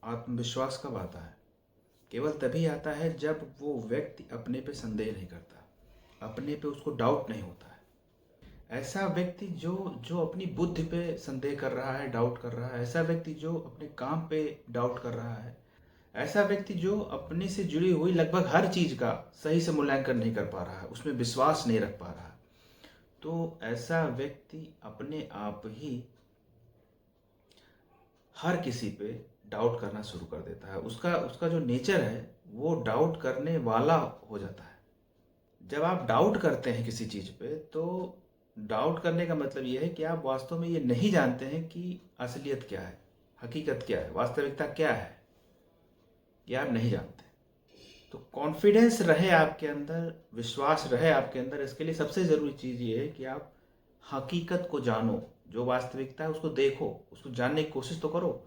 आत्मविश्वास कब आता है? केवल तभी आता है जब वो व्यक्ति अपने पे संदेह नहीं करता, अपने पे उसको डाउट नहीं होता है। ऐसा व्यक्ति जो जो अपनी बुद्धि पे संदेह कर रहा है, डाउट कर रहा है, ऐसा व्यक्ति जो अपने काम पे डाउट कर रहा है, ऐसा व्यक्ति जो अपने से जुड़ी हुई लगभग हर चीज़ का सही से मूल्यांकन नहीं कर पा रहा है, उसमें विश्वास नहीं रख पा रहा है, तो ऐसा व्यक्ति अपने आप ही हर किसी पे डाउट करना शुरू कर देता है। उसका उसका जो नेचर है वो डाउट करने वाला हो जाता है। जब आप डाउट करते हैं किसी चीज़ पे, तो डाउट करने का मतलब ये है कि आप वास्तव में ये नहीं जानते हैं कि असलियत क्या है, हकीकत क्या है, वास्तविकता क्या है, ये आप नहीं जानते। तो कॉन्फिडेंस रहे आपके अंदर, विश्वास रहे आपके अंदर, इसके लिए सबसे ज़रूरी चीज़ ये है कि आप हकीकत को जानो, जो वास्तविकता है उसको देखो, उसको जानने की कोशिश तो करो।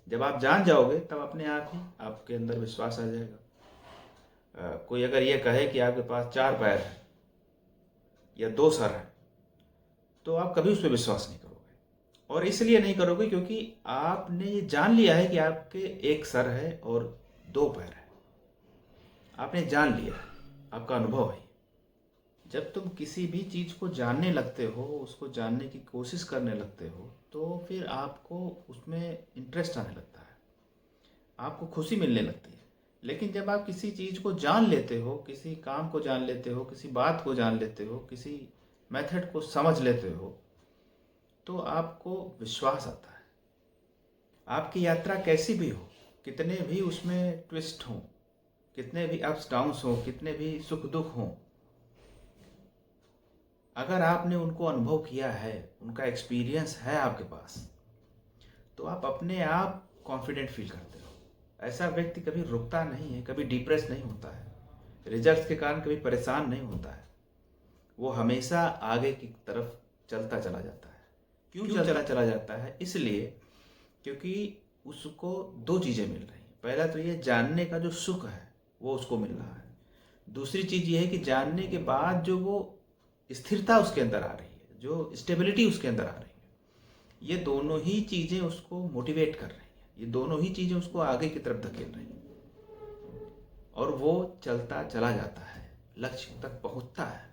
जब आप जान जाओगे तब अपने आप ही आपके अंदर विश्वास आ जाएगा। कोई अगर ये कहे कि आपके पास 4 पैर है या 2 सर है, तो आप कभी उस पर विश्वास नहीं करोगे। और इसलिए नहीं करोगे क्योंकि आपने ये जान लिया है कि आपके 1 सर है और 2 पैर है। आपने जान लिया है, आपका अनुभव है। जब तुम किसी भी चीज़ को जानने लगते हो, उसको जानने की कोशिश करने लगते हो, तो फिर आपको उसमें इंटरेस्ट आने लगता है, आपको खुशी मिलने लगती है। लेकिन जब आप किसी चीज़ को जान लेते हो, किसी काम को जान लेते हो, किसी बात को जान लेते हो, किसी मेथड को समझ लेते हो, तो आपको विश्वास आता है। आपकी यात्रा कैसी भी हो, कितने भी उसमें ट्विस्ट हों, कितने भी अप्स डाउन्स हों, कितने भी सुख दुख हों, अगर आपने उनको अनुभव किया है, उनका एक्सपीरियंस है आपके पास, तो आप अपने आप कॉन्फिडेंट फील करते हो। ऐसा व्यक्ति कभी रुकता नहीं है, कभी डिप्रेस नहीं होता है, रिजल्ट्स के कारण कभी परेशान नहीं होता है। वो हमेशा आगे की तरफ चलता चला जाता है। क्यों चलता चला जाता है? इसलिए क्योंकि उसको 2 चीज़ें मिल रही हैं। पहला तो ये जानने का जो सुख है वो उसको मिल रहा है। दूसरी चीज़ ये है कि जानने के बाद जो वो स्थिरता उसके अंदर आ रही है, जो स्टेबिलिटी उसके अंदर आ रही है, ये दोनों ही चीज़ें उसको मोटिवेट कर रही हैं, ये दोनों ही चीज़ें उसको आगे की तरफ धकेल रही हैं, और वो चलता चला जाता है, लक्ष्य तक पहुंचता है।